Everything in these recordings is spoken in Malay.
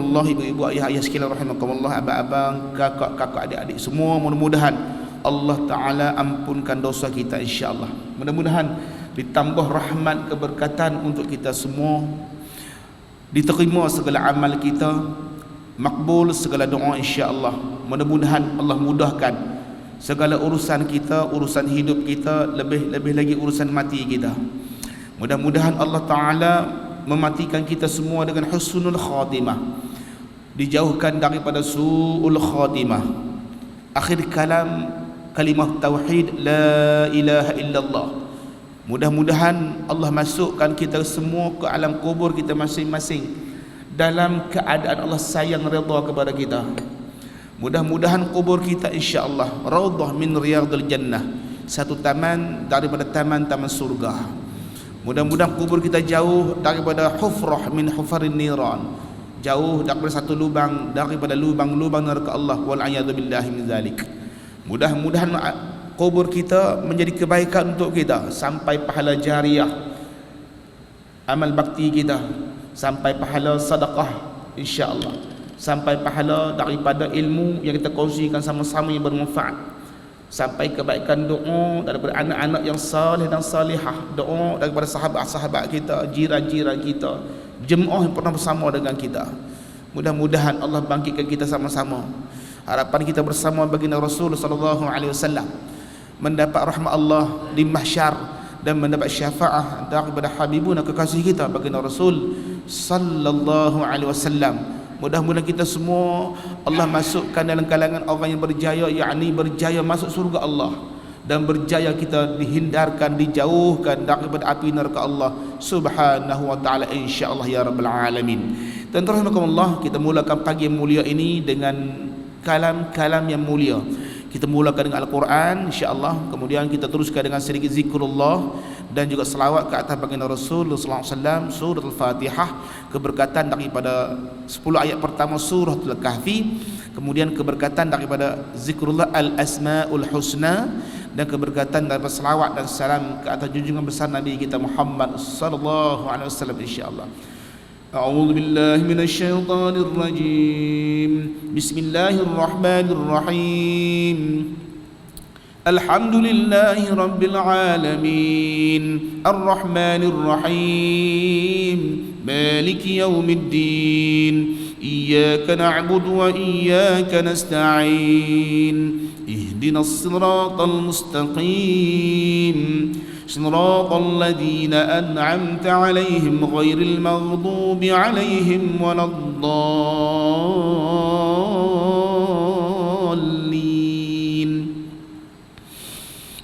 rahimakumullah, ibu-ibu, ayah-ayah sekalian rahimakumullah, abang-abang, kakak-kakak, adik-adik semua, mudah-mudahan Allah Ta'ala ampunkan dosa kita insya-Allah. Mudah-mudahan ditambah rahmat keberkatan untuk kita semua, diterima segala amal kita, makbul segala doa insya-Allah. Mudah-mudahan Allah mudahkan segala urusan kita, urusan hidup kita, lebih lagi urusan mati kita. Mudah-mudahan Allah Ta'ala mematikan kita semua dengan husnul khatimah, dijauhkan daripada su'ul khatimah. Akhir kalam kalimah tauhid la ilaha illallah. Mudah-mudahan Allah masukkan kita semua ke alam kubur kita masing-masing dalam keadaan Allah sayang redha kepada kita. Mudah-mudahan kubur kita insya-Allah raudhah min riyadil jannah, satu taman daripada taman-taman surga. Mudah-mudahan kubur kita jauh daripada hufrah min hufarin niran, jauh daripada satu lubang daripada lubang-lubang neraka Allah, wal a'yadu billahi min zalik. Mudah-mudahan kubur kita menjadi kebaikan untuk kita, sampai pahala jariah amal bakti kita, sampai pahala sedekah insya-Allah, sampai pahala daripada ilmu yang kita kongsikan sama-sama yang bermanfaat, sampai kebaikan doa daripada anak-anak yang saleh dan salihah, doa daripada sahabat-sahabat kita, jiran-jiran kita, jemaah yang pernah bersama dengan kita. Mudah-mudahan Allah bangkitkan kita sama-sama. Harapan kita bersama baginda Rasul sallallahu alaihi wasallam mendapat rahmat Allah di mahsyar dan mendapat syafaat daripada habibuna kekasih kita baginda Rasul sallallahu alaihi wasallam. Mudah-mudahan kita semua Allah masukkan dalam kalangan orang yang berjaya, yakni berjaya masuk surga Allah, dan berjaya kita dihindarkan, dijauhkan daripada api neraka Allah subhanahu wa ta'ala insya-Allah ya rabbal alamin. Dan rahmatullah, kita mulakan pagi yang mulia ini dengan kalam-kalam yang mulia. Kita mulakan dengan Al-Quran insya-Allah, kemudian kita teruskan dengan sedikit zikrullah dan juga selawat ke atas baginda Rasul sallallahu alaihi wasallam, surah Al-Fatihah, keberkatan daripada 10 ayat pertama surah Al-Kahfi, kemudian keberkatan daripada zikrullah Al-Asmaul Husna, dan keberkatan daripada selawat dan salam ke atas junjungan besar Nabi kita Muhammad sallallahu alaihi wasallam insya-Allah. A'udzu billahi minasyaitonir rajim. Bismillahirrahmanirrahim. Alhamdulillahi rabbil alamin. Arrahmanir rahim. Maliki yaumiddin. Iyyaka na'budu wa iyyaka nasta'in. Ihdinas siratal mustaqim. صراط الذين أنعمت عليهم غير المغضوب عليهم ولا الضالين.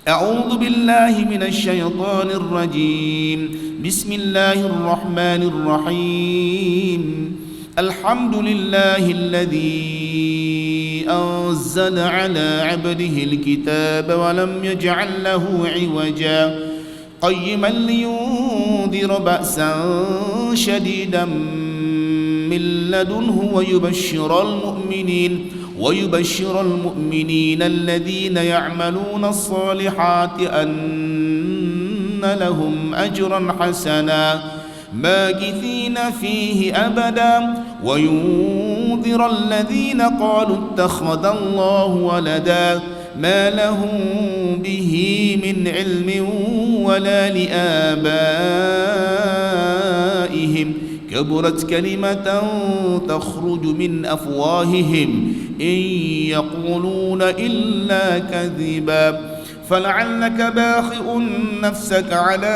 أعوذ بالله من الشيطان الرجيم. بسم الله الرحمن الرحيم. الحمد لله الذي أنزل على عبده الكتاب ولم يجعل له عوجا قيما لينذر بأسا شديدا من لدنه ويبشر المؤمنين الذين يعملون الصالحات أن لهم أجرا حسنا ماكثين فيه أبدا وينذر الذين قالوا اتخذ الله ولدا ما لهم به من علم ولا لآبائهم كبرت كلمة تخرج من أفواههم إن يقولون إلا كذبا فلعلك باخئ نفسك على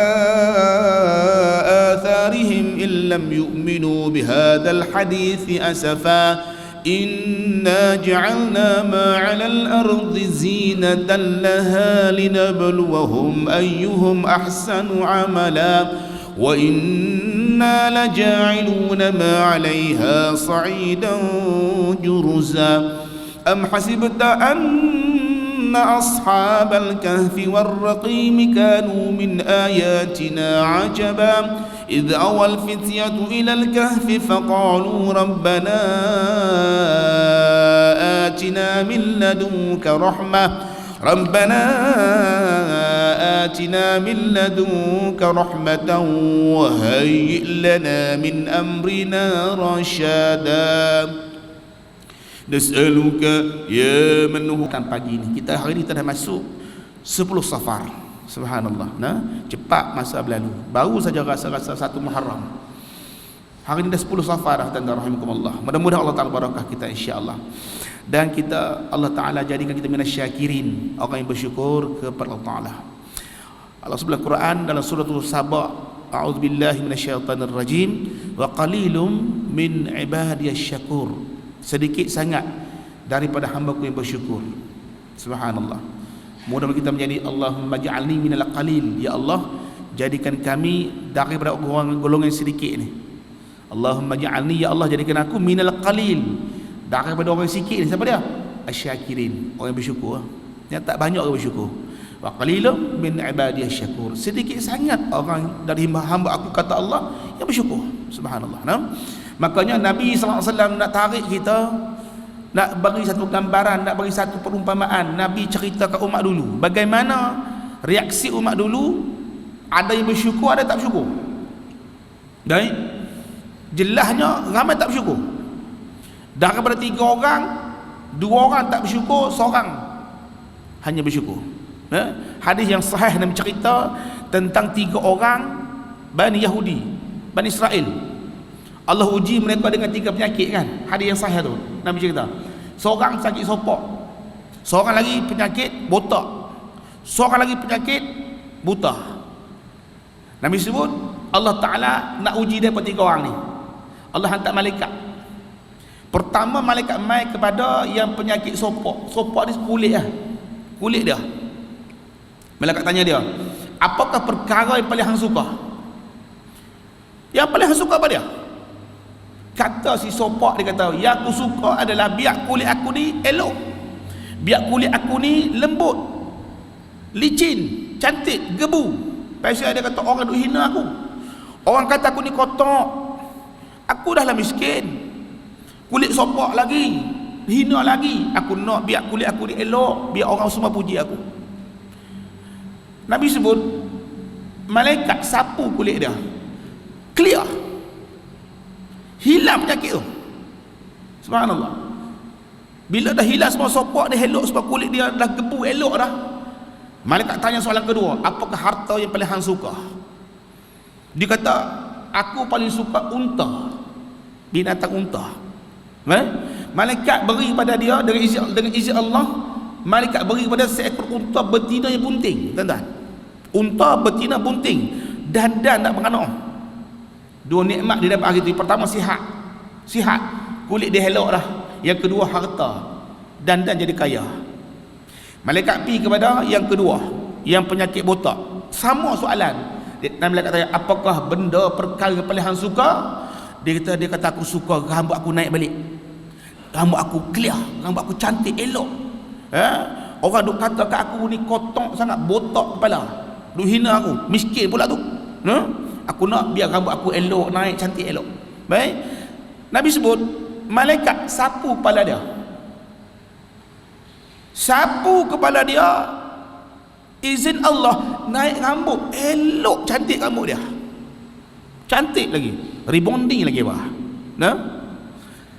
آثارهم إن لم يؤمنوا بهذا الحديث أسفا إنا جعلنا ما على الأرض زينة لها لنبلوهم أيهم أحسن عملا وإنا لجاعلون ما عليها صعيدا جرزا أم حسبت أن أصحاب الكهف والرقيم كانوا من آياتنا عجبا إذ أوى الفتية إلى الكهف فقالوا ربنا آتنا من لدنك atina min ladunka rahmatan wa hayyi' lana min amrina rasyada. Nas'aluka ya man pagi ni. Kita hari ni dah masuk 10 Safar. Subhanallah. Nah, cepat masa berlalu. Baru saja rasa-rasa 1 Muharram. Hari ni dah 10 Safar dah, tuan-tuan rahimakumullah. Mudah-mudahan Allah Taala barakah kita insya-Allah. Dan kita, Allah Taala jadikan kita minas syakirin, orang yang bersyukur kepada Allah Taala. Allah sebelah Quran dalam surah Saba, a'udzubillahi minasyaitonir rajim, wa qalilum min ibadiyasy syakur. Sedikit sangat daripada hamba-Ku yang bersyukur. Subhanallah. Mudah-mudahan kita menjadi Allahumma ja'alni minal qalil. Ya Allah, jadikan kami daripada orang golongan sedikit ni. Allahumma ja'alni, ya Allah, jadikan aku minal qalil, daripada orang sikit ni. Siapa dia? Asyakirin, orang yang bersyukur. Yang tak banyak orang bersyukur. Wa qalilum min ibadiyasy syakur. Sedikit sangat orang dari hamba aku, kata Allah, yang bersyukur. Subhanallah. Nah? Makanya Nabi SAW nak tarik kita, nak bagi satu gambaran, nak bagi satu perumpamaan. Nabi cerita ke umat dulu bagaimana reaksi umat dulu. Ada yang bersyukur, ada yang tak bersyukur. Baik, jelasnya ramai tak bersyukur. Daripada 3 orang, 2 orang tak bersyukur, 1 orang hanya bersyukur. Hadis yang sahih Nabi cerita tentang 3 orang Bani Yahudi, Bani Israel. Allah uji mereka dengan 3 penyakit kan. Hadis yang sahih tu Nabi cerita. Seorang sakit sopok, seorang lagi penyakit botak, seorang lagi penyakit buta. Nabi sebut Allah Ta'ala nak uji dia 3 orang ni. Allah hantar malaikat. Pertama malaikat mai kepada yang penyakit sopok. Sopok ni kulit lah, kulit dia. Malaikat tanya dia, apakah perkara yang paling hang suka? Yang paling hang suka apa dia? Kata si sopok, dia kata, yang aku suka adalah biar kulit aku ni elok, biar kulit aku ni lembut, licin, cantik, gebu. Pasal dia kata orang duk hina aku, orang kata aku ni kotor, aku dah lah miskin, kulit sopok lagi, hina lagi. Aku nak biar kulit aku ni elok, biar orang semua puji aku. Nabi sebut malaikat sapu kulit dia, clear, hilang penyakit tu. Subhanallah. Bila dah hilang semua sopok dia, elok sebab kulit dia dah gebu, elok dah. Malaikat tanya soalan kedua, apakah harta yang paling hang suka? Dia kata, aku paling suka unta, binatang unta. Malaikat beri pada dia dengan izin Allah. Malaikat beri pada seekor unta betina yang bunting, tuan-tuan. Unta betina bunting, dan nak beranak. 2 nikmat dia dapat hari itu. Pertama sihat, kulit dia elok dah. Yang kedua harta, dan jadi kaya. Malaikat pergi kepada yang kedua, yang penyakit botak. Sama soalan. Malaikat tanya, apakah benda perkara yang paling hang suka? Dia kata aku suka rambut aku naik balik, rambut aku clear, rambut aku cantik, elok. Orang duk kata kat aku ni kotor sangat, botak kepala, duk hina aku, miskin pula tu. Aku nak biar rambut aku elok, naik, cantik, elok. Baik, Nabi sebut malaikat sapu kepala dia, sapu kepala dia, izin Allah, naik rambut, elok, cantik rambut dia, cantik lagi, rebonding lagi bawah.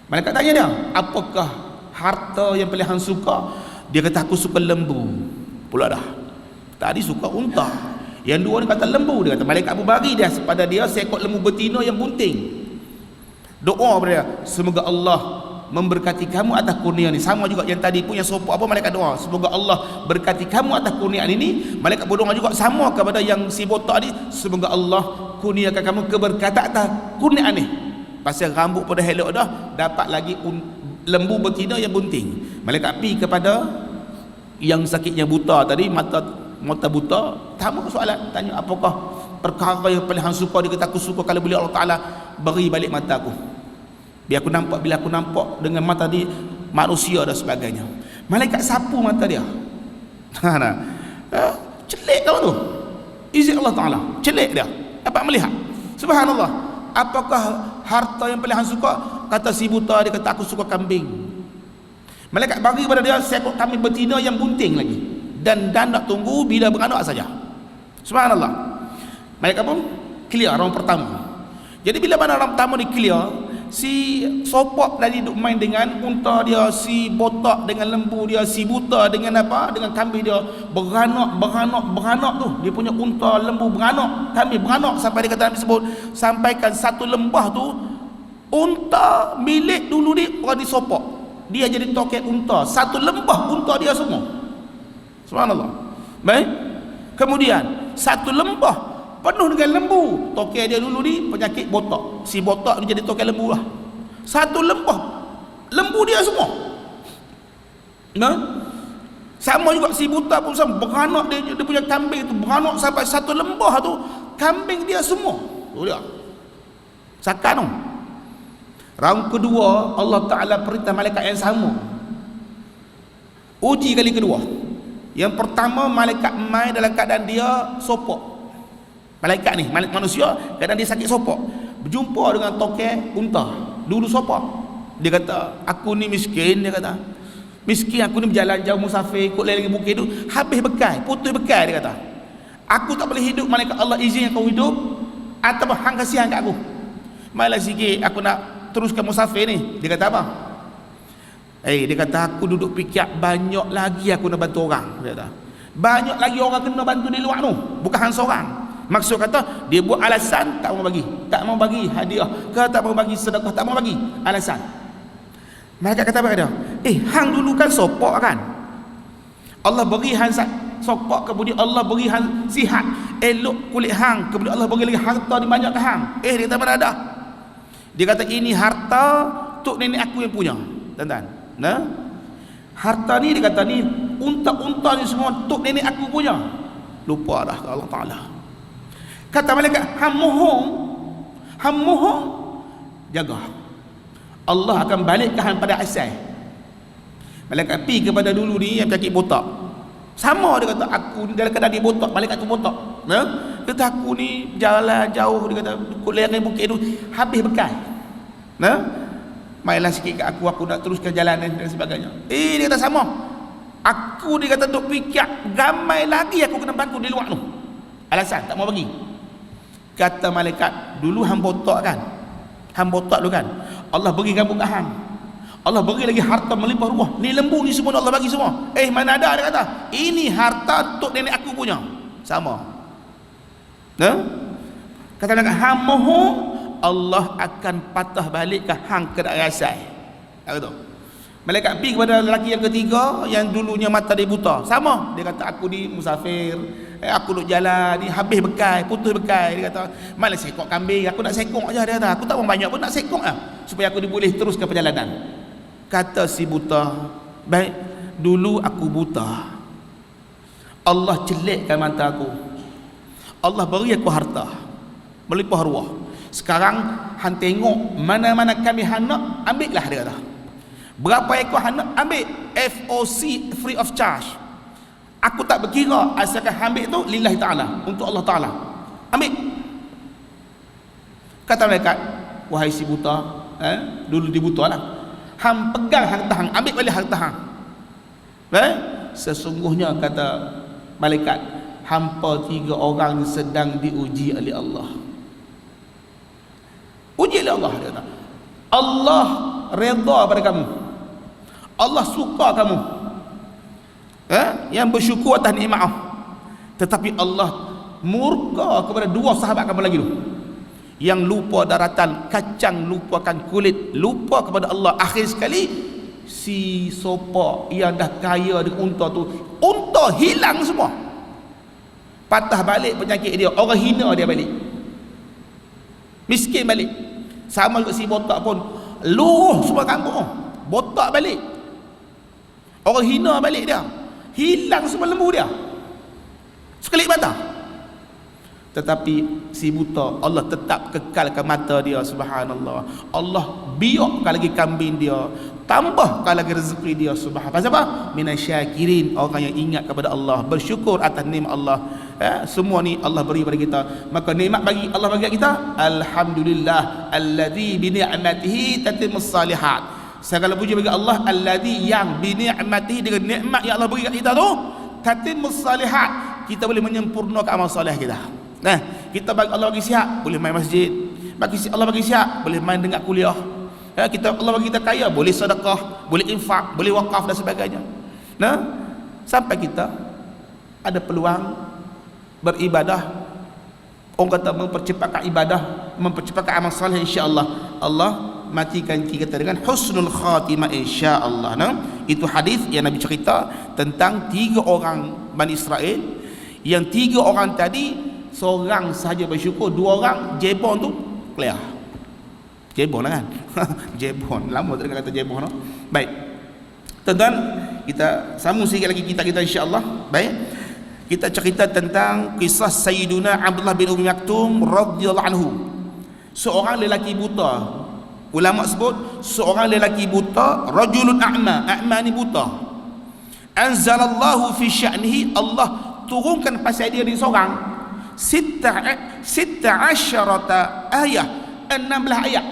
Malaikat tanya dia, apakah harta yang paling hang suka? Dia kata aku suka lembu pula dah. Tadi suka unta, yang dua ni kata lembu. Dia kata malaikat bagi dia pada dia seekor lembu betina yang bunting. Doa pada dia, semoga Allah memberkati kamu atas kurnia ni. Sama juga yang tadi pun yang sopok apa, malaikat doa, semoga Allah berkati kamu atas kurnia ini. Malaikat berdoa juga sama kepada yang si botak ni, semoga Allah kurniakan kamu keberkatan atas kurnia ni. Pasal rambut pada helok dah, dapat lagi lembu betina yang bunting. Malaikat pergi kepada yang sakitnya buta tadi, mata buta. Sama soalan, tanya apakah perkara yang paling hang suka? Dia kata aku suka kalau boleh Allah Ta'ala beri balik mata aku, biar aku nampak, bila aku nampak dengan mata di manusia dan sebagainya. Malaikat sapu mata dia. Celik kau tu, izin Allah Ta'ala, celik dia, dapat melihat. Subhanallah. Apakah harta yang paling hang suka? Kata si buta, dia kata aku suka kambing. Malaikat bagi pada dia seekor kambing betina yang bunting lagi, dan nak tunggu bila beranak saja. Subhanallah. Malaikat pun clear orang pertama. Jadi bila mana orang pertama ni clear, si sopok tadi duk main dengan unta dia, si botak dengan lembu dia, si buta dengan apa, dengan kambing dia, beranak tu. Dia punya unta, lembu beranak, kambing beranak, sampai dia kata Nabi sebut, sampaikan satu lembah tu unta milik dulu ni orang disopok, dia jadi toket unta, satu lembah unta dia semua. Subhanallah. Baik. Kemudian satu lembah penuh dengan lembu, toket dia dulu ni penyakit botak, si botak ni jadi toket lembu lah. Satu lembah lembu dia semua. Nah, sama juga si buta pun sama, beranak dia punya kambing tu beranak sampai satu lembah tu kambing dia semua. Tu dia sakan tu. Round kedua Allah Ta'ala perintah malaikat yang sama, uji kali kedua. Yang pertama malaikat main dalam keadaan dia sopok. Malaikat ni, manusia kadang dia sakit sopok, berjumpa dengan toket unta dulu sopok. Dia kata aku ni miskin, dia kata miskin, aku ni berjalan jauh musafir ikut lelaki bukit tu, habis bekal, putus bekal. Dia kata aku tak boleh hidup, malaikat Allah izin aku hidup atau hang kasihan kat aku, malah sikit aku nak teruskan musafir ni. Dia kata apa? Dia kata aku duduk fikir banyak lagi aku nak bantu orang. Dia kata banyak lagi orang kena bantu di luar tu, bukan hang seorang. Maksud kata dia buat alasan tak mau bagi hadiah ke, tak mau bagi sedekah, tak mau bagi alasan. Malaikat kata apa dia? Hang dulu kan sopok kan, Allah beri hang sopok, kemudian Allah beri hang sihat, elok kulit hang, kemudian Allah beri lagi harta ni banyak ke hang. Dia kata mana ada. Dia kata ini harta tok nenek aku yang punya, tuan-tuan. Nah, harta ni dia kata ni unta-unta ni semua tok nenek aku punya. Lupa dah Allah Ta'ala. Kata malaikat, hang mohong, jaga, Allah akan balikkan pada asal. Malaikat pergi kepada dulu ni yang penyakit botak, sama dia kata aku dalam keadaan dia botak, malaikat tu botak. Dia kata aku ni jalan jauh, dia kata ikut lereng bukit tu habis bekal. Mainlah sikit kat aku nak teruskan jalanan dan sebagainya. Dia kata sama, aku dia kata duk fikir ramai lagi aku kena bantu di luar tu, alasan tak mau bagi. Kata malaikat, dulu hang botak kan, hang botak dulu kan, Allah beri rambut kat hang, Allah beri lagi harta melimpah ruah, ni lembu ni semua Allah bagi semua. Mana ada, dia kata ini harta tok nenek aku punya, sama. Kata malaikat, hang mohon Allah akan patah balik ke hang ke asal. Kata malaikat pergi kepada lelaki yang ketiga yang dulunya mata dia buta, sama. Dia kata aku ni musafir, aku duk jalan ni habis bekal, putus bekal. Dia kata malah sekok kambing, aku nak sekok aja. Dia kata aku tak mau banyak pun nak sekok lah, supaya aku boleh teruskan perjalanan. Kata si buta, baik, dulu aku buta, Allah celikkan mata aku, Allah beri aku harta melimpah ruah. Sekarang hang tengok mana-mana kami hang nak, ambil lah. Dia kata berapa ekor hang nak, ambil, FOC, free of charge. Aku tak berkira, asalkan ambil tu lillahi ta'ala, untuk Allah Ta'ala, ambil. Kata malaikat, wahai si buta, dulu dia buta lah, hang pegang harta hang, ambil balik harta hang. Sesungguhnya kata malaikat, hampa 3 orang sedang diuji oleh Allah. Uji oleh Allah. Dia kata Allah redha pada kamu, Allah suka kamu, yang bersyukur atas nikmat Allah. Tetapi Allah murka kepada 2 sahabat kamu lagi tu, yang lupa daratan, kacang lupakan kulit, lupa kepada Allah. Akhir sekali si sopak yang dah kaya dengan unta tu, unta hilang semua, patah balik penyakit dia, orang hina dia balik, miskin balik. Sama juga si botak pun, luruh semua kampung, botak balik, orang hina balik dia, hilang semua lembu dia sekali mata. Tetapi si buta, Allah tetap kekalkan mata dia. Subhanallah, Allah biarkan lagi kambing dia, tambahkan lagi rezeki dia. Subhanallah. Pasal apa? Minasyakirin, orang yang ingat kepada Allah, bersyukur atas nikmat Allah. Semua ni Allah beri pada kita. Maka nikmat bagi Allah bagi kita, alhamdulillah alladzi bi ni'matihi tatimmus salihat. Segala puji bagi Allah alladzi yang bi ni'matihi, dengan nikmat yang Allah beri kat kita tu, tatimmus salihat, kita boleh menyempurnakan amal soleh kita. Kita bagi Allah bagi sihat, boleh main masjid. Allah bagi sihat, boleh main dengar kuliah. Allah bagi kita kaya, boleh sedekah, boleh infak, boleh wakaf dan sebagainya. Sampai kita ada peluang beribadah, orang kata mempercepatkan ibadah, mempercepatkan amal soleh, insya-Allah Allah matikan kita dengan husnul khatimah, insya-Allah. Itu hadis yang Nabi cerita tentang 3 orang Bani Israel, yang 3 orang tadi seorang sahaja bersyukur, 2 orang jebon tu clear. Jebon lah kan. Jebon, lama tak dengar kata jebon. Baik, tuan-tuan, kita sambung sikit lagi kita insya-Allah. Baik, kita cerita tentang kisah Sayyiduna Abdullah bin Ummi Maktum radhiyallahu anhu. Seorang lelaki buta, ulama sebut seorang lelaki buta, rajulun a'ma ni buta. Anzalallahu fi sya'nihi, Allah turunkan pasal dia ni seorang 16 ayat, 16 ayat.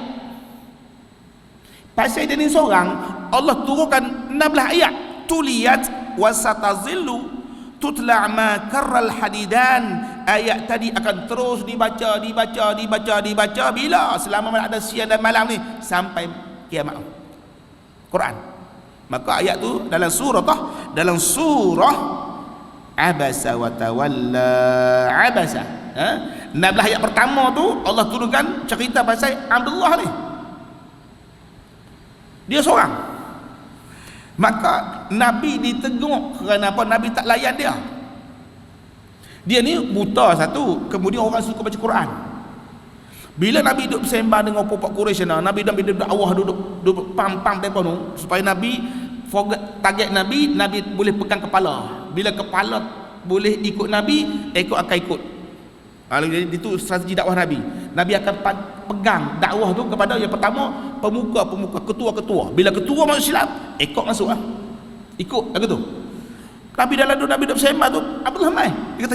Pasal dia ni seorang, Allah turunkan 16 ayat. Tuliyat wasatazillu tutla ma karral hadidan. Ayat tadi akan terus dibaca bila selama ada siang dan malam ni sampai kiamat Quran. Maka ayat tu dalam surah Abasa wa tawalla. Abasa, 16 ayat pertama tu Allah turunkan cerita pasal Abdullah ni. Dia seorang. Maka Nabi ditegur kerana apa? Nabi tak layan dia. Dia ni buta satu, kemudian orang suka baca Quran. Bila Nabi duduk bersembang dengan puak Quraisy, Nabi duduk awah, duduk pam-pam depa tu supaya Nabi target Nabi boleh pegang kepala. Bila kepala boleh ikut Nabi, ekor akan ikut. Jadi itu strategi dakwah Nabi. Nabi akan pegang dakwah tu kepada yang pertama pemuka, ketua-ketua. Bila ketua masuk Islam, ekor masuk ikut lagu tu. Tapi dalam Nabi duduk bersembang tu, Abdullah mai. Dia kata,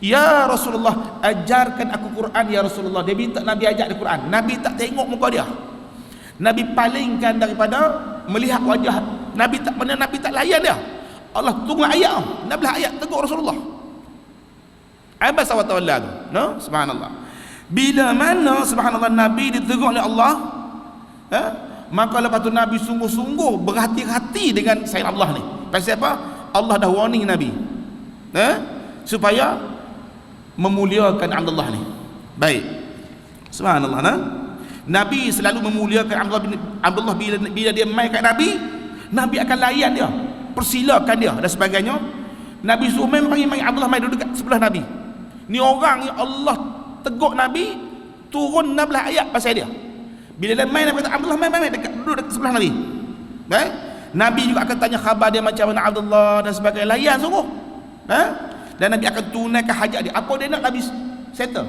Ya Rasulullah, ajarkan aku Quran ya Rasulullah. Dia minta Nabi ajar dia Quran. Nabi tak tengok muka dia. Nabi palingkan daripada melihat wajah. Nabi tak layan dia. Allah tunggu ayat 16 ayat tegur Rasulullah. Abasa wa tawalla tu. Subhanallah. Bila mana subhanallah Nabi ditegur oleh Allah, maka lepas tu Nabi sungguh-sungguh berhati-hati dengan Sayyidina Abdullah ni. Pasal apa? Allah dah warning Nabi, supaya memuliakan Abdullah ni. Baik, subhanallah. Nabi selalu memuliakan Abdullah. Bila dia mai kat Nabi akan layan dia, persilakan dia dan sebagainya. Nabi suruh mai Abdullah mai duduk dekat sebelah Nabi. Ni orang yang Allah tegur Nabi, turun 16 ayat pasal dia. Bila dia main, Nabi kata, Abdullah main duduk dekat sebelah Nabi. Baik? Nabi juga akan tanya khabar dia macam mana Abdullah dan sebagainya. Layan sungguh. Dan Nabi akan tunaikan hajat dia. Apa dia nak, Nabi settle.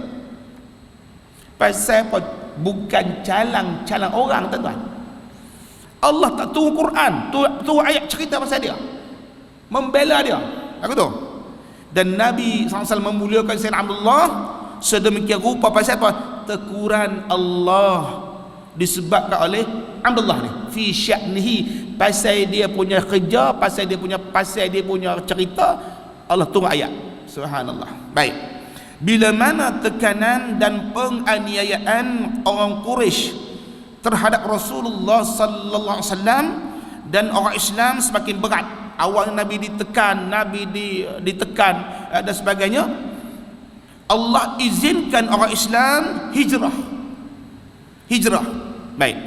Pasal apa? Bukan calang orang, tuan-tuan. Allah tak turun Quran, turun ayat cerita pasal dia, membela dia. Aku tahu. Dan Nabi SAW memuliakan Sayyidina Abdullah sedemikian rupa pasal apa? Teguran Allah disebabkan oleh Abdullah ni fi sya'nihi, pasal dia punya kerja, pasal dia punya cerita, Allah turun ayat. Subhanallah. Baik, bila mana tekanan dan penganiayaan orang Quraisy terhadap Rasulullah sallallahu alaihi wasallam dan orang Islam semakin berat. Awal Nabi ditekan, ditekan dan sebagainya. Allah izinkan orang Islam hijrah. Baik.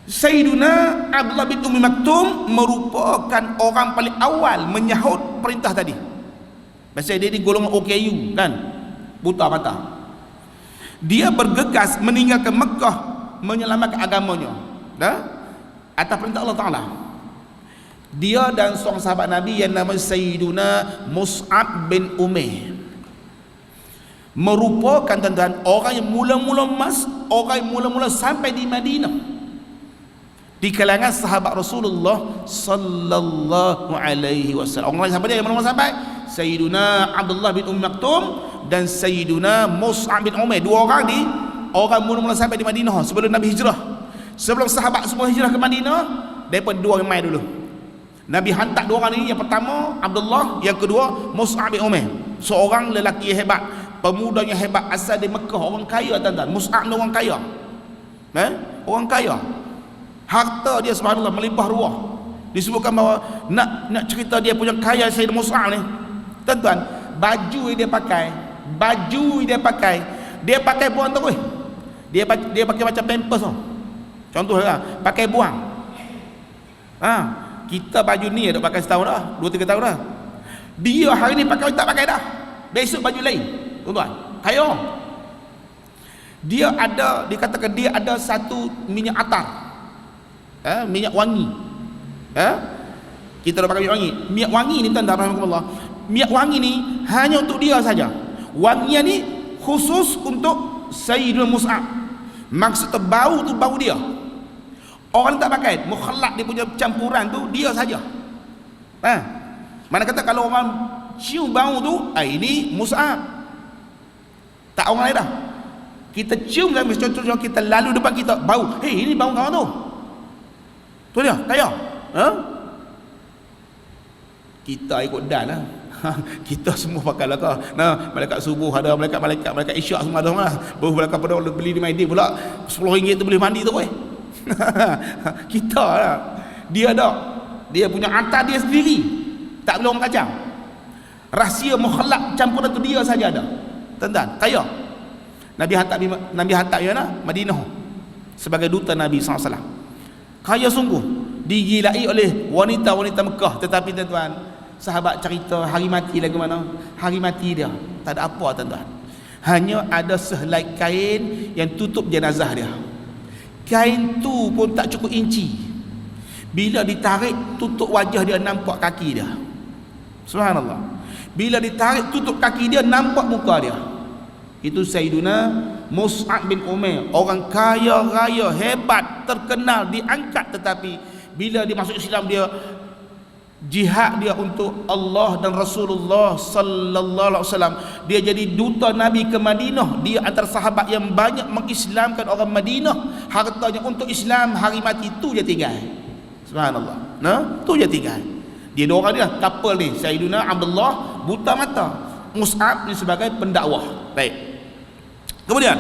Sayyiduna Abdullah bin Ummi Maktum merupakan orang paling awal menyahut perintah tadi. Pasal dia di golongan OKU kan, buta mata. Dia bergegas meninggalkan Mekah menyelamatkan agamanya. Atas perintah Allah Ta'ala. Dia dan seorang sahabat Nabi yang nama Sayyiduna Mus'ab bin Umair merupakan, tuan-tuan, orang yang mula-mula sampai di Madinah di kalangan sahabat Rasulullah sallallahu alaihi wasallam. Orang lain siapa dia yang mula-mula sampai? Sayyiduna Abdullah bin Ummi Maktum dan Sayyiduna Mus'ab bin Umair. Dua orang mula-mula sampai di Madinah sebelum Nabi hijrah. Sebelum sahabat semua hijrah ke Madinah, mereka dua yang main dulu. Nabi hantar dua orang ini. Yang pertama Abdullah, yang kedua Mus'ab bin Umair. Seorang lelaki yang hebat, pemuda yang hebat, asal dari Mekah, orang kaya tuan-tuan. Mus'ab ni orang kaya, orang kaya, harta dia subhanallah melimpah ruah. Disebutkan bahawa nak cerita dia punya kaya Sayyidina Mus'ab ni tuan-tuan, baju yang dia pakai dia pakai buang terus. Dia pakai macam pampers tu. Contohnya pakai buang. Kita baju ni dah pakai setahun dah, 2-3 tahun dah. Dia hari ni pakai, tak pakai dah, besok baju lain tuan-tuan. Kaya. Dia dikatakan dia ada satu minyak atar, minyak wangi. Kita dah pakai minyak wangi. Minyak wangi ni tuan-tuan rahmatullah, minyak wangi ni hanya untuk dia saja. Wangian ni khusus untuk Sayyidina Mus'ab. Maksud bau tu bau dia. Orang tak pakai, mukhallat dia punya campuran tu dia saja. Mana kata kalau orang cium bau tu, ini Mus'ab, tak orang lain dah. Kita cium kan, contohnya kita lalu depan kita, bau, ini bau kawan tu. Tu dia, kaya. Kita ikut dan lah. Kita semua pakai lah kau. Malaikat subuh ada, malaikat isyak semua ada lah. Baru malaikat pada beli di Maidin pula RM10 tu boleh mandi tu weh. Kita lah. Dia punya atas dia sendiri, tak boleh orang kacau. Rahsia mukhallat campuran tu dia saja ada. Tuan-tuan, kaya. Nabi hantar dia Madinah sebagai duta Nabi SAW. Kaya sungguh, digilai oleh wanita-wanita Mekah. Tetapi tuan-tuan, sahabat cerita hari mati lagu mana? Hari mati dia tak ada apa tuan-tuan. Hanya ada sehelai kain yang tutup jenazah dia. Kain tu pun tak cukup inci. Bila ditarik tutup wajah dia, nampak kaki dia. Subhanallah. Bila ditarik tutup kaki dia, nampak muka dia. Itu Sayyiduna Mus'ab bin Umair, orang kaya raya, hebat, terkenal, diangkat. Tetapi bila dia masuk Islam, dia jihad dia untuk Allah dan Rasulullah sallallahu alaihi wasallam. Dia jadi duta Nabi ke Madinah. Dia antara sahabat yang banyak mengislamkan orang Madinah. Hartanya untuk Islam, hari mati tu dia tinggal. Subhanallah. Tu dia tinggal. Dia dua orang dia, couple ni, Sayyidina Abdullah buta mata, Mus'ab ni sebagai pendakwah. Baik. Kemudian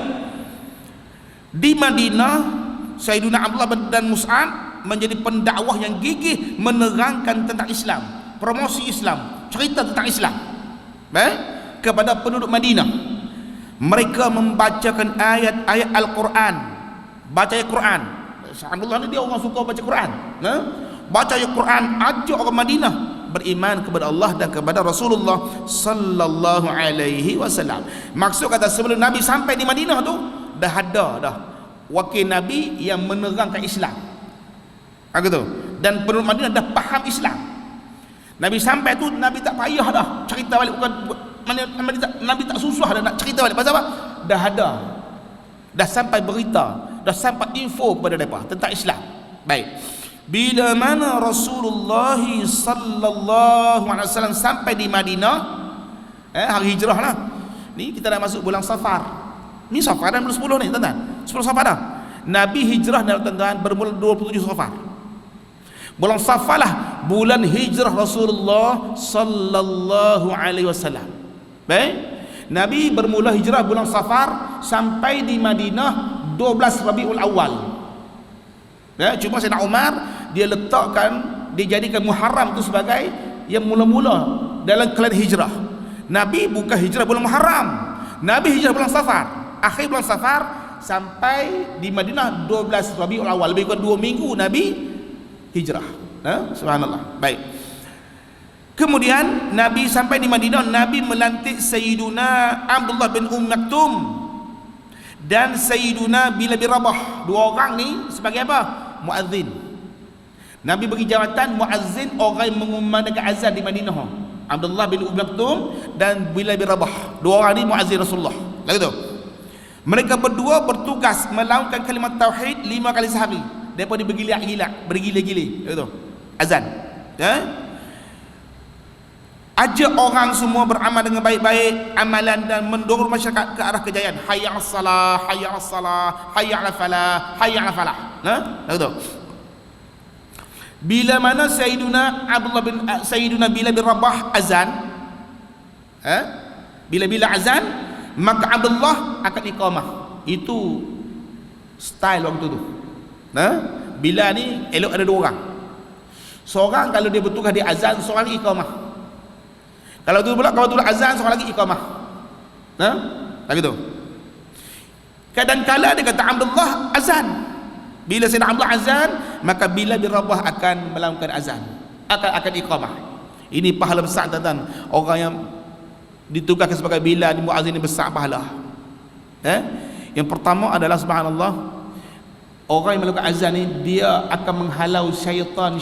di Madinah, Sayyidina Abdullah dan Mus'ab menjadi pendakwah yang gigih, menerangkan tentang Islam, promosi Islam, cerita tentang Islam kepada penduduk Madinah. Mereka membacakan ayat-ayat Al-Quran, baca ayat Quran. Alhamdulillah dia orang suka baca Quran. Baca ayat Quran, ajak orang Madinah beriman kepada Allah dan kepada Rasulullah sallallahu alaihi wasallam. Maksud kata sebelum Nabi sampai di Madinah tu dah ada wakil Nabi yang menerangkan Islam. Gitu. Dan penduduk Madinah dah faham Islam. Nabi sampai tu, Nabi tak payah dah cerita balik, bukan Nabi tak susah dah nak cerita balik. Pasal apa? Dah ada, dah sampai berita, dah sampai info kepada mereka tentang Islam. Baik. Bila mana Rasulullah sallallahu alaihi wasallam sampai di Madinah, hari hijrah lah. Ni kita dah masuk bulan Safar. Ni Safar dah bulan 10 ni tuan-tuan. 10 Safar dah. Nabi hijrah tuan-tuan bermula 27 Safar. Bulan Safar lah bulan hijrah Rasulullah sallallahu alaihi wasallam. Baik. Nabi bermula hijrah bulan Safar, sampai di Madinah 12 Rabiul Awal. Cuma Sayyidina Umar dia jadikan Muharram tu sebagai yang mula-mula dalam kalian hijrah. Nabi bukan hijrah bulan Muharram. Nabi hijrah bulan Safar, akhir bulan Safar, sampai di Madinah 12 Rabiul Awal. Lebih kurang 2 minggu Nabi hijrah. Subhanallah. Baik. Kemudian Nabi sampai di Madinah, Nabi melantik Sayyiduna Abdullah bin Maktum dan Sayyiduna Bilal bin Rabah. Dua orang ni sebagai apa? Muazzin. Nabi bagi jawatan muazzin, orang yang mengumandangkan azan di Madinah. Abdullah bin Maktum dan Bilal bin Rabah. Dua orang ni muazzin Rasulullah. Lalu tu, mereka berdua bertugas melaungkan kalimat tauhid 5 kali sehari. Daripada bergila-gila itu azan. Ajak orang semua beramal dengan baik-baik amalan dan mendorong masyarakat ke arah kejayaan. Hayya 'alas salah, hayya 'alas salah, hayya 'alal falah, hayya 'alal falah. Itu. Bila mana Sayyiduna Bilal bin Rabah azan, bila azan, maka Abdullah akan iqamah. Itu style waktu tu. Bila ni elok ada dua orang. Seorang kalau dia bertugas di azan, seorang lagi iqamah. Kalau tu azan, seorang lagi iqamah. Lagi tu. Kadang-kala dia kata Abdullah azan. Bila Sayyidina Abdullah azan, maka Bilal bin Rabah akan melakukan azan, akan iqamah. Ini pahala besar tuan-tuan. Orang yang ditugaskan sebagai Bilal di muazzin ini besar pahala. Yang pertama adalah subhanallah, orang yang melakukan azan ni dia akan menghalau syaitan.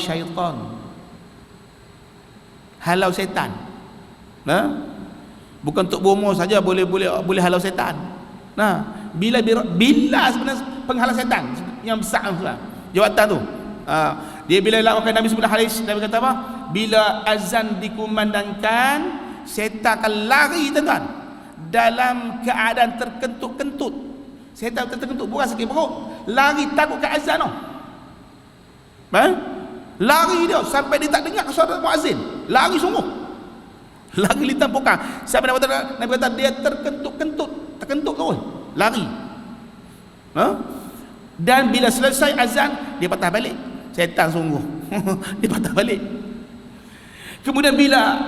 Halau syaitan. Bukan untuk bomo saja boleh halau syaitan. Bila sebenarnya penghalang syaitan yang besar jawatan tu. Dia bila lakukan Nabi sebut hadis, Nabi kata apa? Bila azan dikumandangkan, syaitan akan lari tuan-tuan dalam keadaan terkentut-kentut. Syaitan terkentut, bukan sakit perut, lari takut ke azan tu. Lari dia sampai dia tak dengar suara muazzin, lari sungguh, lari lintang pokang sampai Nabi kata dia terkentut tu, lari. Dan bila selesai azan, dia patah balik. Syaitan sungguh dia patah balik. Kemudian bila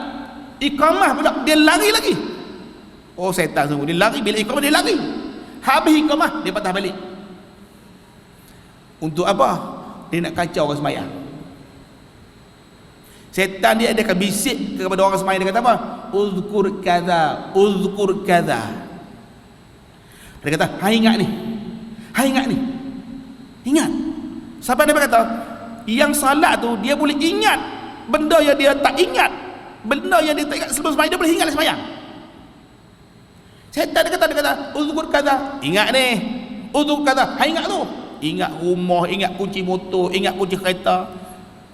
iqamah pula, dia lari lagi. Oh, syaitan sungguh, dia lari. Bila iqamah dia lari, habis iqamah dia patah balik. Untuk apa? Dia nak kacau orang sembahyang. Syaitan dia akan bisik kepada orang sembahyang. Dia kata apa? Uzkur kadza. Dia kata, ingat. Sampai dia kata, yang salat tu dia boleh ingat benda yang dia tak ingat. Benda yang dia tak ingat sebelum sembahyang, dia boleh ingat sembahyang. Syaitan dia kata, uzkur kadza. Ingat ni. Uzkur kadza. Ingat tu. Ingat rumah, ingat kunci motor, ingat kunci kereta.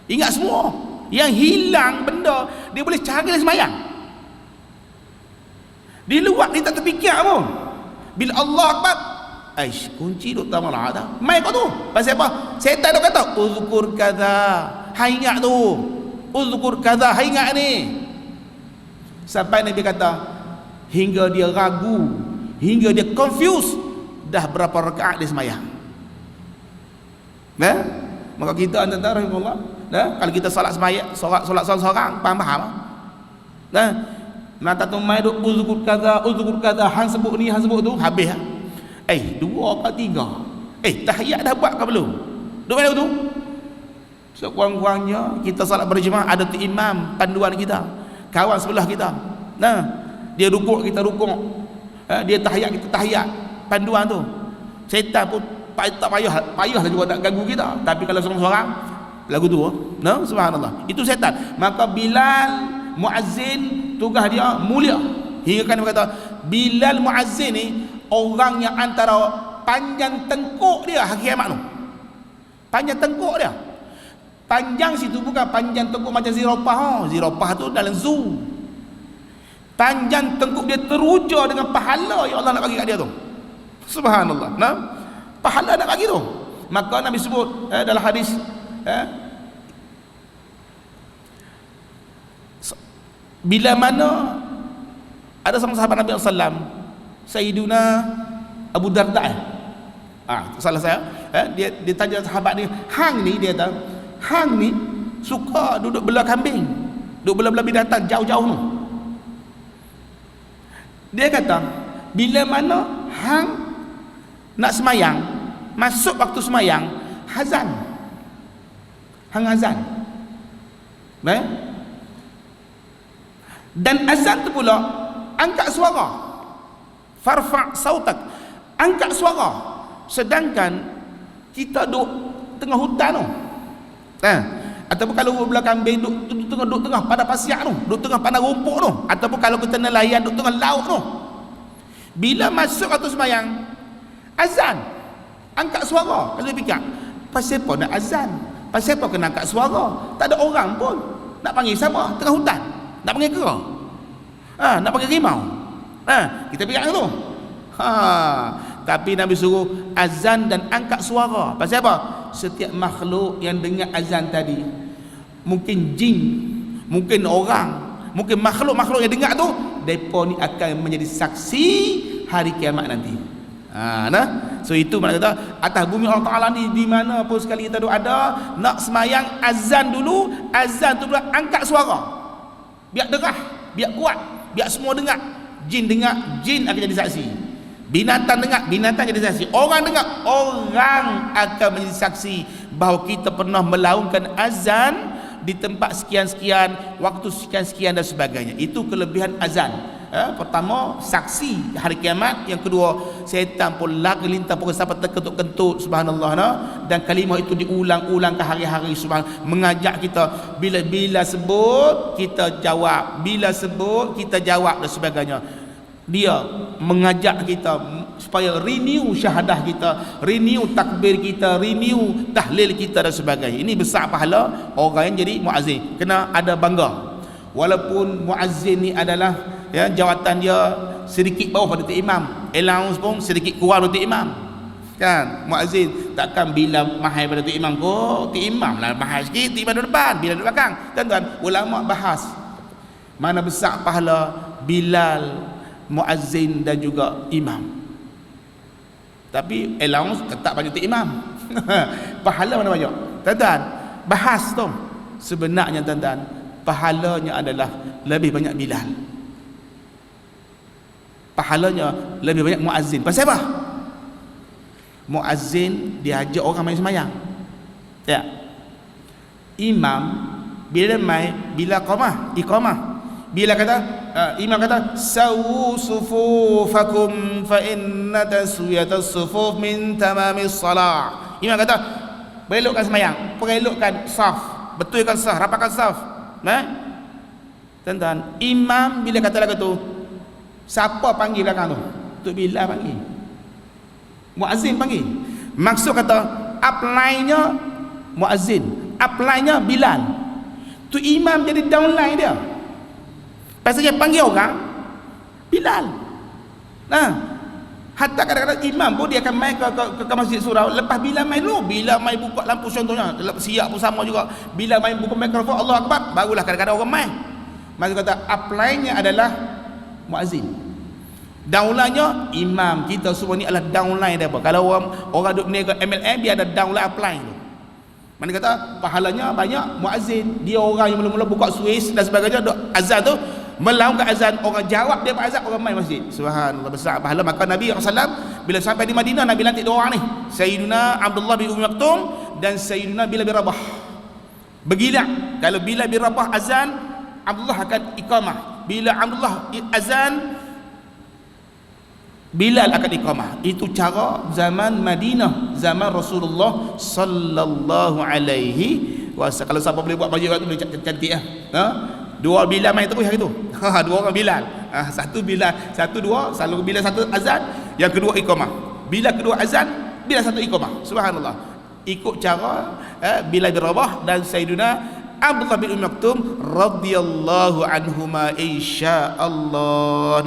Ingat semua. Yang hilang benda, dia boleh cari dalam sembahyang. Di luar dia tak terfikir pun. Bila Allah Akbar, kunci duk tak malah dah. Mai kau tu. Pasal apa? Syaitan dah kata, uzkur kadza. Ingat tu. Uzkur kadza, ingat ni. Sampai Nabi kata, hingga dia ragu, hingga dia confused, dah berapa rakaat dia sembahyang. Maka kita antara rahimahullah, kalau kita solat sembahyang, solat seorang, faham. Mata tu mai duk uzkur kadza, hang sebut ni, hang sebut tu, habis. Dua apa tiga? Tahiyat dah buat ke belum? Duk mana tu? Sekurang-kurangnya kita solat berjemaah ada tu imam panduan kita, kawan sebelah kita. Dia rukuk, kita rukuk. Dia tahiyat, kita tahiyat. Panduan tu. Syaitan pun tak payahlah juga tak ganggu kita. Tapi kalau seorang-seorang lagu tu, subhanallah, itu syaitan. Maka Bilal muazzin, tugas dia mulia. Hingga kan dia kata, Bilal muazzin ni orang yang antara panjang tengkuk dia hari kiamat tu. Panjang tengkuk dia. Panjang situ bukan panjang tengkuk macam zirapah. Zirapah tu dalam zoo. Panjang tengkuk dia teruja dengan pahala yang Allah nak bagi kat dia tu. Subhanallah. Pahala nak bagi tu. Maka Nabi sebut dalam hadis, bila mana ada seorang sahabat Nabi SAW, Sayyiduna Abu Darda, salah saya, dia tanya sahabat ni, hang ni, dia kata, hang ni suka duduk belah kambing, duduk belah-belah binatang jauh-jauh tu. Dia kata, bila mana hang nak semayang, masuk waktu semayang, hazan, hang azan, dan azan tu pula angkat suara, farfa' sautak, angkat suara. Sedangkan kita duduk tengah hutan tu, ataupun kalau belah kambing duduk tengah pada pasiak tu, duduk tengah pada rumput tu, ataupun kalau kita nelayan duduk tengah laut tu. Bila masuk waktu sembahyang, azan, angkat suara. Kalau dia fikir, pasal apa nak azan? Pasal apa kena angkat suara? Tak ada orang pun. Nak panggil siapa? Tengah hutan. Nak panggil kera? Nak panggil rimau? Kita fikir tu. Tapi Nabi suruh azan dan angkat suara. Pasal apa? Setiap makhluk yang dengar azan tadi, mungkin jin, mungkin orang, mungkin makhluk-makhluk yang dengar tu, depa ni akan menjadi saksi hari kiamat nanti. So itu makna kata atas bumi Allah Taala ni, di mana pun sekali kita ada nak semayang, azan dulu, azan tu pula angkat suara, biar derah, biar kuat, biar semua dengar. Jin dengar, jin akan jadi saksi. Binatang dengar, binatang jadi saksi. Orang dengar, orang akan menjadi saksi bahawa kita pernah melaungkan azan di tempat sekian-sekian, waktu sekian-sekian dan sebagainya. Itu kelebihan azan. Pertama, saksi hari kiamat. Yang kedua, syaitan pun lagi lintang pukul sampai terkentut-kentut, subhanallah, dan kalimah itu diulang-ulang ke hari-hari, subhanallah, mengajak kita. Bila sebut kita jawab, bila sebut kita jawab dan sebagainya. Dia mengajak kita supaya renew syahadah kita, renew takbir kita, renew tahlil kita dan sebagainya. Ini besar pahala orang yang jadi muazzin. Kena ada bangga. Walaupun muazzin ni adalah jawatan dia sedikit bawah pada tok imam, allowance pun sedikit kurang tok imam. Kan muazzin takkan bila mahal pada tok imam tok imam lah mahal sikit, tok imam depan, bila di belakang. Tuan-tuan, ulama bahas mana besar pahala Bilal, muazzin dan juga imam. Tapi allowance tetap banyak tok imam. Pahala mana banyak? Tuan-tuan, bahas tu. Sebenarnya tuan-tuan, pahalanya adalah lebih banyak Bilal. Pahalanya lebih banyak muazzin. Pasal apa? Muazzin diajak orang main semayang. Ya. Imam bila main, bila iqamah. Bila kata imam kata sawu sufufakum fa inna taswiyatas sufuf min tamamis salah. Imam kata belokkan semayang, perelokkan saf, betulkan saf, rapatkan saf. Tuan-tuan, imam bila kata lagu tu, siapa panggil belakang tu? Tok Bilal panggil, muazzin panggil. Maksud kata upline-nya muazzin, upline-nya Bilal. Tu imam jadi downline dia. Pasal dia panggil orang Bilal. Hatta kadang-kadang imam pun dia akan main ke masjid surau. Lepas Bilal main dulu, Bilal main buka lampu contohnya, siap pun sama juga. Bilal main buka mikrofon, Allah Akbar, barulah kadang-kadang orang main. Maksud kata upline-nya adalah muazzin. Downline-nya imam. Kita semua ni adalah downline dia. Kalau orang duduk ni ke MLM, dia ada downline upline tu. Mana kata pahalanya banyak muazzin. Dia orang yang mula-mula buka Swiss dan sebagainya, duk azan tu, melaungkan azan, orang jawab dia azan, orang main masjid. Subhanallah, besar pahala. Maka Nabi SAW bila sampai di Madinah, Nabi lantik dua orang ni, Sayyidina Abdullah bin Ummi Maktum dan Sayyidina Bilal bin Rabah. Bergilat. Kalau Bilal bin Rabah azan, Abdullah akan iqamah. Bila Abdullah azan, Bilal akan iqamah. Itu cara zaman Madinah, zaman Rasulullah sallallahu alaihi wasallam. Kalau siapa boleh buat baju tu boleh cantik Dua Bilal main terus hari tu. Dua orang Bilal. Satu Bilal, satu dua, selalu Bilal satu azan, yang kedua iqamah. Bila kedua azan, Bilal satu iqamah. Subhanallah. Ikut cara Bilal bin Rabah dan Sayyidina Abdullah bin Ummi Maktum radhiyallahu anhuma, insya-Allah.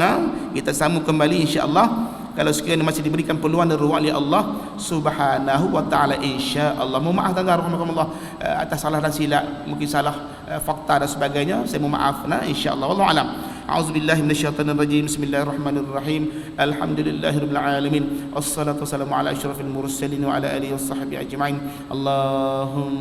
Kita sambung kembali insya-Allah kalau sekiranya masih diberikan peluang dan ruang oleh Allah Subhanahu wa taala, insya-Allah. Mohon maaf tuan-tuan rahimakumullah atas salah dan silap, mungkin salah fakta dan sebagainya, saya mohon maaf. Insya-Allah, wallahu alam. A'udzubillahi minasyaitonir rajim. Bismillahirrahmanirrahim. Alhamdulillahirabbil alamin. Wassalatu wassalamu ala asyrafil mursalin wa ala alihi washabbihi ajmain. Allahumma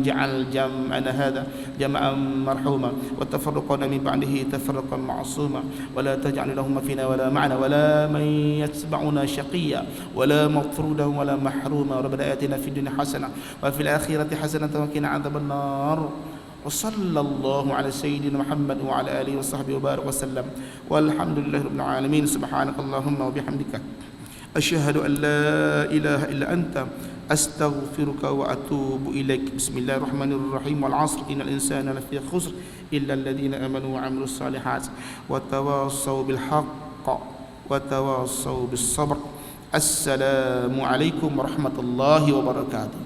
ij'al jam'ana hadha jam'an marhuma wa tafarruqana min ba'dihi tafarruqan ma'suma wa la taj'al lahum fina wa la ma'ana wa la man yatba'una shaqiyya wa la maghfuran wa la mahruma. Rabbana atina fid dunya hasanah wa fil akhirati hasanah wa qina 'adzaban nar. وصلى الله على سيدنا محمد وعلى آله وصحبه وبارك وسلم والحمد لله رب العالمين. سبحانك اللهم وبحمدك أشهد أن لا إله إلا أنت أستغفرك وأتوب إليك. بسم الله الرحمن الرحيم. والعصر إن الإنسان لفي خسر إلا الذين آمنوا وعملوا الصالحات وتواصوا بالحق وتواصوا بالصبر. السلام عليكم ورحمة الله وبركاته.